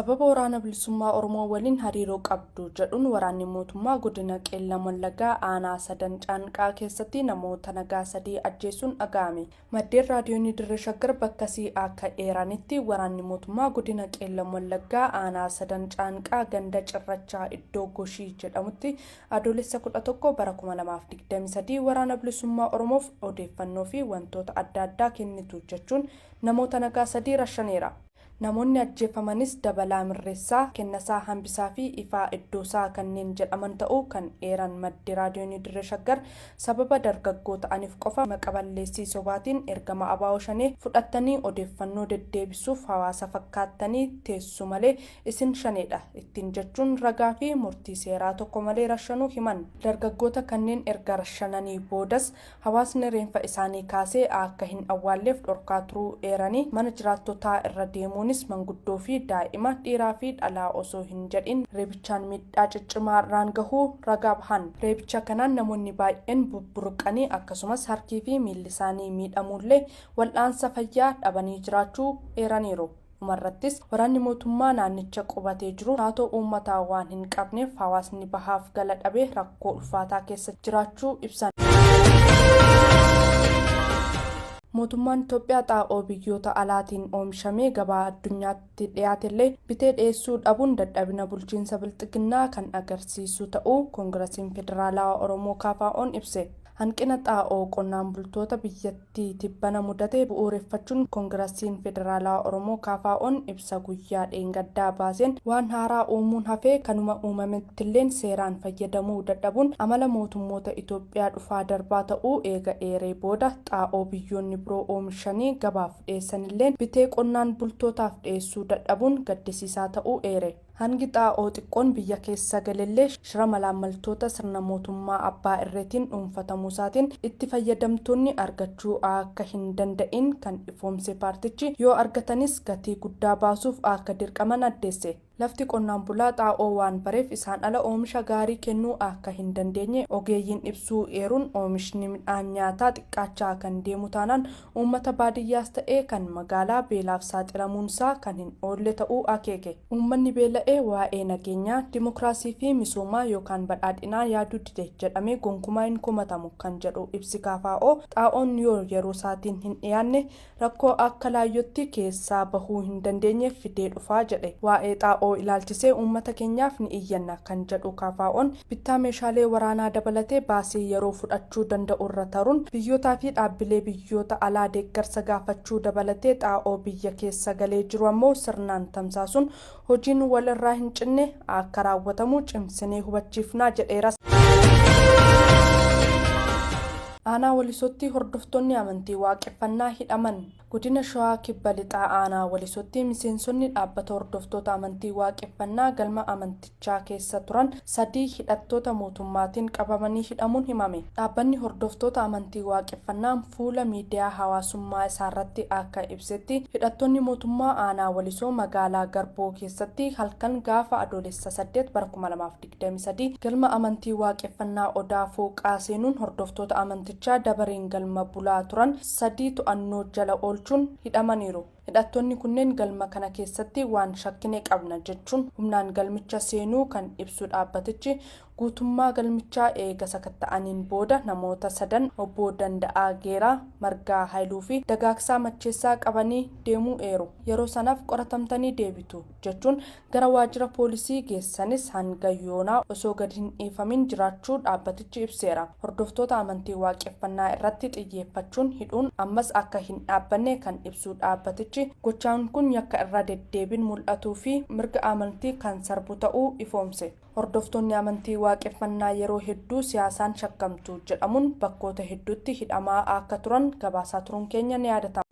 sababa waraana bilisummaa Oromoo waliin hariiroo qabdu jedhuun waraanni mootummaa godina Qeellam Wallaggaa aanaa sadan caanqaa keessatti namoota nagaa 3 ajjeesuun dhaga'ame. Maddeen raadiyoon Dirree Shaggar bakkasii akka eeranitti waraanni mootummaa godina Qeellam Wallaggaa aanaa sadan caanqaa ganda cirrachaa iddoo Goshii jedhamutti adoolessa 11 bara 2023 waraana bilisummaa Oromoof odeeffannoo fi wantoota adda addaa kennitu jechuun namoota nagaa 3 rashaneera. Namoonni ajjeefamanis Dabalaa Mirreessaa, Kennasaa Hambisaa fi Ifaa Iddoosaa kanneen jedhaman ta'uu kan eeran maddi raadiyoon Dirree Shaggar sababa dargaggoo ta'aniif qofa maqaballeessii sobaatiin ergama abaa'oo shanee fudhattanii odeeffannoo deddeebisuuf hawaasa fakkaattanii teessu malee isin shaneedha ittiin jechuun ragaa fi murtii seeraa tokko malee rashanuu himan. Dargaggoota kanneen erga rashananii boodas hawaasni reenfa isaanii kaasee akka hin awwaalleef dhorkaa turuu eeranii mana jiraattotaa irra deemuun manguddoo fi daa'ima dhiiraa fi dhalaa osoo hin jedhin reebichaan miidhaa ciccimaa irraan gahuu ragaa bahan. Reebicha kanaan namoonni baay'een bubburqanii akkasumas harkii fi miilli isaanii miidhamuullee wal'aansa fayyaa dhabanii jiraachuu eeraniiru. Umarrattis waraanni mootummaa naannicha qubatee jiru naatoo uummataa waan hin qabneef hawaasni bahaaf gala dhabee rakkoo ulfaataa keessa jiraachuu ibsan. Mootummaan Itoophiyaa xaa'oo biyyoota alaatiin oomishamee gabaa addunyaatti dhiyaatellee bitee dhiyeessuu dhabuun dadhabina bulchiinsa bilxiginnaa kan agarsiisu ta'uu Koongiresiin Federaalawaa Oromoo KFO'n ibse. Hanqina xaa'oo qonnaan bultoota biyyattii tibbana mudate bu'uureffachuun Koongiresiin Federaalawaa Oromoo KFO'n ibsa guyyaa dheengaddaa baaseen waan haaraa uumuun hafee kanuma uumamettilleen seeraan fayyadamuu dadhabuun amala mootummoota Itoophiyaa dhufaa darbaa ta'uu eega eeree booda xaa'oo biyyoonni biroo oomishanii gabaaf dhiyeessanilleen bitee qonnaan bultootaaf dhiyeessuu dadhabuun gaddisiisaa ta'uu eere. Hangi xaa'oo xiqqoon biyya keessa galillee shira malaammaltoota sirna mootummaa abbaa irreetiin dhuunfatamuu isaatiin itti fayyadamtoonni argachuu akka hin danda'in kan ifoomse paartichi yoo argatanis gatii guddaa baasuuf akka dirqaman addeesse. Lafti qonnaan bulaa xaa'oo waan bareef isaan ala oomisha gaarii kennuu akka hin dandeenye ogeeyyiin ibsuu eeruun oomishni midhaan nyaataa xiqqaachaa kan deemu taanaan uummata baadiyyaas ta'ee kan magaalaa beelaaf saaxilamuunsaa kan hin oolle ta'uu akeeke. Uummanni beela'ee waa'ee nageenyaa, dimokiraasii fi misoomaa yookaan badhaadhinaa yaaduu dide jedhamee gonkumaa hin komatamu kan jedhu ibsi KFO xaa'oon yoo yeroo isaatiin hin dhiyaanne rakkoo akka laayyootti keessaa bahuu hin dandeenye fidee dhufaa jedhe. Waa'ee xaa'oo ilaalchisee uummata keenyaaf ni iyyanna kan jedhu KFO'n bittaa meeshaalee waraanaa dabalatee baasii yeroo fudhachuu danda'u irra taruun biyyootaa fi dhaabbilee biyyoota alaa deeggarsa gaafachuu dabalatee xaa'oo biyya keessa galee jiru ammoo sirnaan tamsaasuun hojiin wal irraa hin cinne akka raawwatamu cimsinee hubachiifnaa jedheeras. Aanaa Walisootti hordoftoonni amantii waaqeffannaa hidhaman. Godina Shawaa Kibba Lixaa aanaa Walisootti miseensonni dhaabbata hordoftoota amantii waaqeffannaa galma amantichaa keessa turan 3 hidhattoota mootummaatiin qabamanii hidhamuun himame. Dhaabbanni hordoftoota amantii waaqeffannaa fuula miidiyaa hawaasummaa isaarratti akka ibsetti hidhattoonni mootummaa aanaa Walisoo magaalaa Garboo keessatti halkan gaafa adoolessa 8 bara 2023 galma amantii waaqeffannaa Odaa Fooqaa seenuun hordoftoota amantichaa dabareen galma bulaa turan 3 to'annoo jala oolchuun hidhamaniiru. Hidhattoonni kunneen galma kana keessatti waan shakkine qabna jechuun humnaan galmicha seenuu kan ibsu dhaabbatichi guutummaa galmichaa eega sakatta'aniin booda namoota 3 obbo Danda'aa Geeraa, Margaa Haayiluu fi Dagaagsaa Macheessaa qabanii deemuu eeru. Yeroo sanaaf qoratamtanii deebitu jechuun gara waajjira poolisii geessanis hanga yoonaa osoo gadi hin dhiifamin jiraachuu dhaabbatichi ibseera. Hordoftoota amantii waaqeffannaa irratti xiyyeeffachuun hidhuun ammas akka hin dhaabbanne kan ibsu dhaabbatichi gochaan kun yakka irra deddeebiin mul'atuu fi mirga amantii kan sarbu ta'uu ifoomse. Hordoftoonni amantii waaqeffannaa yeroo hedduu siyaasaan shakkamtu jedhamuun bakkoota hedduutti hidhamaa akka turan gabaasaa turuun keenya ni yaadatama.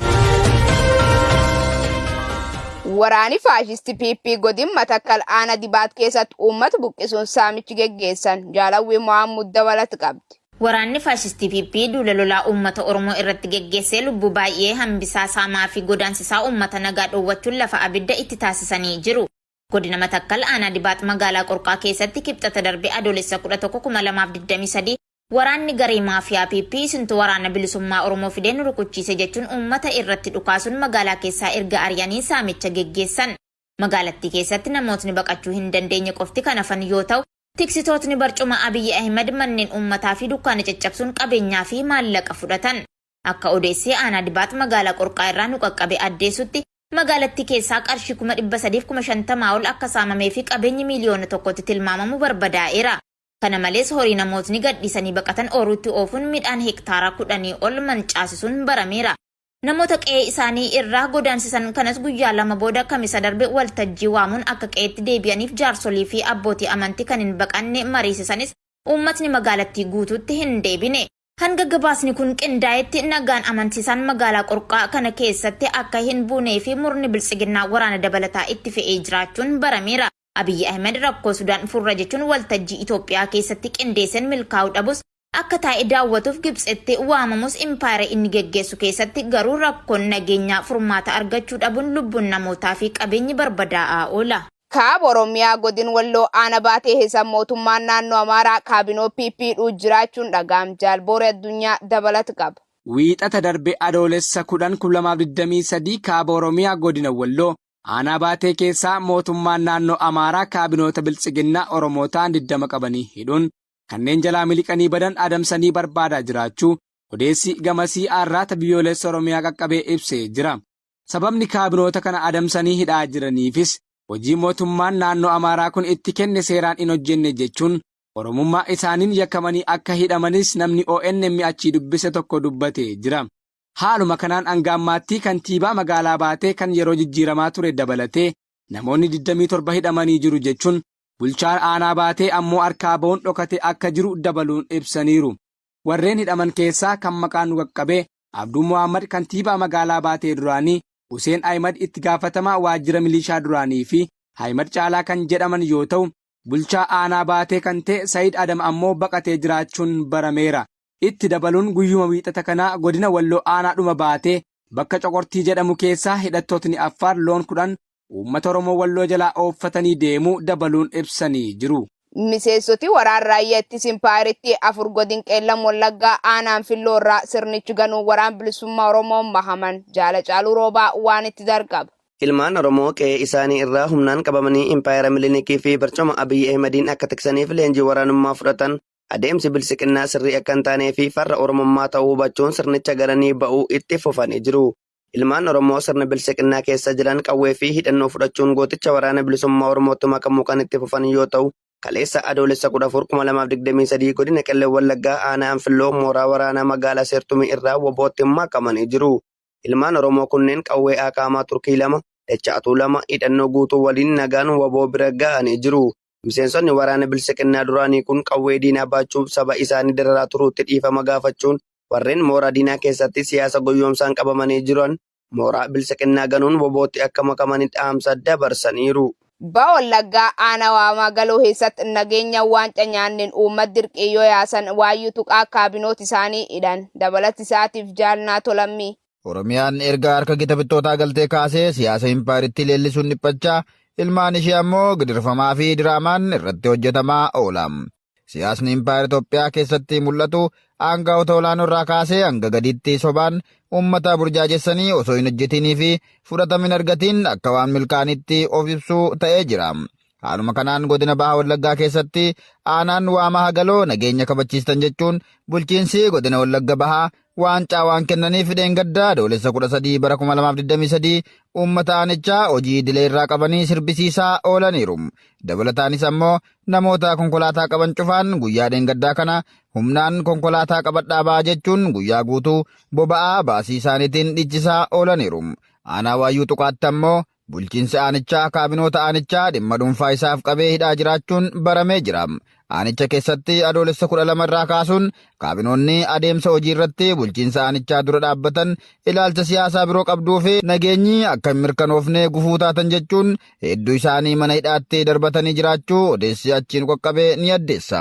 Waraani faashisti PP godin Matakkal aanaa Dibaat keessatti uummata buqqisuun saamichi geggeessan Jaalawwii Mohaammed dabalatu qabdi. Waraanni faashisti PP duula lolaa uummata Oromoo irratti geggeessee lubbuu baay'ee hambisaa saamaa fi godaansisaa uummata nagaa dhoowwachuun lafa abidda itti taasisanii jiru. Godina Matakkal aanaa Dibaat magaalaa Qorqaa keessatti kibxata darbe adoolessa 11 2023 waraanni garee maafiyaa PP sintu waraana bilisummaa Oromoo fideen rukuchiise jechuun uummata irratti dhukaasuun magaalaa keessaa erga ari'anii saamicha geggeessan. Magaalattii keessatti namootni baqachuu hin dandeenye qofti kan hafan yoo ta'u, tiksitootni barcuma Abiyyi Ahimad manneen uummataa fi dukkaana caccabsuun qabeenyaa fi maallaqa fudhatan. Akka odeessee aanaa dibaat magaalaa qorqaa irraa nu qaqqabe addeessutti magaalattii keessaa qarshii 350 ol akka saamamee fi qabeenyi miliyoona tokkotti tilmaamamu barbadaa'eera. Kana malees horii namootni gadhiisanii baqatan ooruutti oofuun midhaan hektaara 10 ol mancaasisuun barameera. Namoota qe'ee isaanii irraa godaansisan kanas guyyaa 2 booda kamisa darbe waltajjii waamuun akka qe'eetti deebi'aniif jaarsolii fi abbootii amantii kan hin baqanne mariisisanis uummatni magaalattii guutuutti hin deebine. Hanga gabaasni kun qindaa'etti nagaan amansiisaan magaalaa qorqaa kana keessatti akka hin buunee fi murni biltsiginnaa waraana dabalataa itti fe'ee jiraachuun barameera. Abiyyi Ahimad rakkoo Sudaan furra jechuun waltajjii Itoophiyaa keessatti qindeessan milkaa'uu dhabus akka taa'ee daawwatuuf Gibxitti waamamus impaayera inni geggeessu keessatti garuu rakkoon nageenyaa furmaata argachuu dhabuun lubbuun namootaa fi qabeenyi barbadaa'aa oola. Kaaba Oromiyaa godin Walloo aana baatee heesan mootummaan naannoo Amaaraa kaabinoo PP'dhuu jiraachuun dhaga'am jaalbooree addunyaa dabalata qaba. Wiixata darbe adoolessa 10/2023 kaaba Oromiyaa godina Walloo aanaa baatee keessaa mootummaan naannoo Amaaraa kaabinoota biltsiginnaa Oromootaan 20 qabanii hidhuun kanneen jalaa miliqanii badan adamsanii barbaadaa jiraachuu odeessi gamasii aarraata biyyoolessa Oromiyaa qaqqabee ibsee jira. Sababni kaabinoota kana adamsanii hidhaa jiraniifis hojii mootummaan naannoo Amaaraa kun itti kenne seeraan hin hojjenne jechuun Oromummaa isaaniin yakkamanii akka hidhamanis namni ONM achii dubbise tokko dubbatee jira. Haaluma kanaan hanga ammaatti kantiibaa magaalaa baatee kan yeroo jijjiiramaa ture dabalatee namoonni 27 hidhamanii jiru jechuun bulchaan aanaa baatee ammoo harkaa ba'uun dhokate akka jiru dabaluun ibsaniiru. Warreen hidhaman keessaa kan maqaan nu qaqqabe Abduu Muhammad kantiibaa magaalaa baatee duraanii, Hussein Ahimad itti gaafatamaa waajjira milishaa duraanii fi Ahimad Caalaa kan jedhaman yoo ta'u, bulchaa aanaa baatee kan ta'e Saayid Adam ammoo baqatee jiraachuun barameera. Itti dabaluun guyyuma wiixata kanaa godina Walloo aanaadhuma baatee bakka Coqortii jedhamu keessaa hidhattootni Affaar loon 10 uummata Oromoo Walloo jalaa ooffatanii deemuu dabaluun ibsanii jiru. Miseensoti waraana raayyaa ittisa impaayeritti 4 godin qeellam Wallaggaa aanaan Filloo irraa sirnichi ganuu waraana bilisummaa Oromoo mahaman Jaala Caaluu Roobaa waan itti darqaba. Ilmaan Oromoo qe'ee isaanii irraa humnaan qabamanii impaayera Milinikii fi barcuma Abiyyi Ahimadiin akka tiksaniif leenjii waraanummaa fudhatan adeemsi biltsiginnaa sirrii akka hin taanee fi farra Oromummaa ta'uu hubachuun sirnicha galanii ba'uu itti fufanii jiru. Ilmaan Oromoo sirna biltsiginnaa keessa jiran qawwee fi hidhannoo fudhachuun gooticha waraana bilisummaa Oromootti makamuu kan itti fufan yoo ta'u, kaleessa adoolessa 14/2023 godina qeellam Wallaggaa aanaa Anfilloo mooraa waraanaa magaalaa Seertumii irraa wobootti makamanii jiru. Ilmaan Oromoo kunneen qawwee Akaamaa Turkii 2, Dachaatuu 2 hidhannoo guutuu waliin nagaan woboo bira ga'anii jiru. Miseensonni waraana biltsiginnaa duraanii kun qawwee diinaa baachuuf saba isaanii dararaa turuutti dhiifama gaafachuun warreen mooraa diinaa keessatti siyaasa goyoomsaan qabamanii jiran mooraa biltsiginnaa ganuun wobootti akka makamanii dhaamsa dabarsaniiru. Ba'a Wallaggaa aanaa waamaa galoo keessatti nageenya waanca nyaanneen uummata dirqii yoo yaasan waayyuu tuqaa kaabinoota isaanii hidhan dabalati isaatiif jaalnaa tolammii. Oromiyaan erga harka gita bittootaa galtee kaasee siyaasa impaayeritti leellisuun dhiphachaa ilmaan ishee ammoo gidirfamaa fi diraamaan irratti hojjetamaa oola. Siyaasni impaayera Itoophiyaa keessatti mul'atu aangaa'ota olaanoo irraa kaasee hanga gadiitti sobaan uummata burjaajessanii osoo hin hojjetinii fi fudhatama hin argatiin akka waan milkaanitti of ibsuu ta'ee jira. Haaluma kanaan godina Baha Wallaggaa keessatti aanaan waamaa galoo nageenya kabachiistan jechuun bulchiinsi godina Wallagga Bahaa waancaa waan kennaniif dheengaddaa adoolessa 13/2023 uummata aanichaa hojii idilee irraa qabanii sirbisiisaa oolaniiru. Dabalataanis ammoo namoota konkolaataa qaban cufaan guyyaa dheengaddaa kana humnaan konkolaataa qabadhaa ba'aa jechuun guyyaa guutuu boba'aa baasii isaaniitiin dhiichisaa oolaniiru. Aanaa waayyuu tuqaatti ammoo bulchiinsi aanichaa kaabinoota aanichaa dhimma dhuunfaa isaaf qabee hidhaa jiraachuun baramee jira. Aanicha keessatti adoolessa 12 irraa kaasuun kaabinoonni adeemsa hojii irratti bulchiinsa aanichaa dura dhaabbatan ilaalcha siyaasaa biroo qabduu fi nageenyi akka hin mirkanoofne gufuu taatan jechuun hedduu isaanii mana hidhaatti darbatanii jiraachuu odeessi achiin qaqqabee ni addeessa.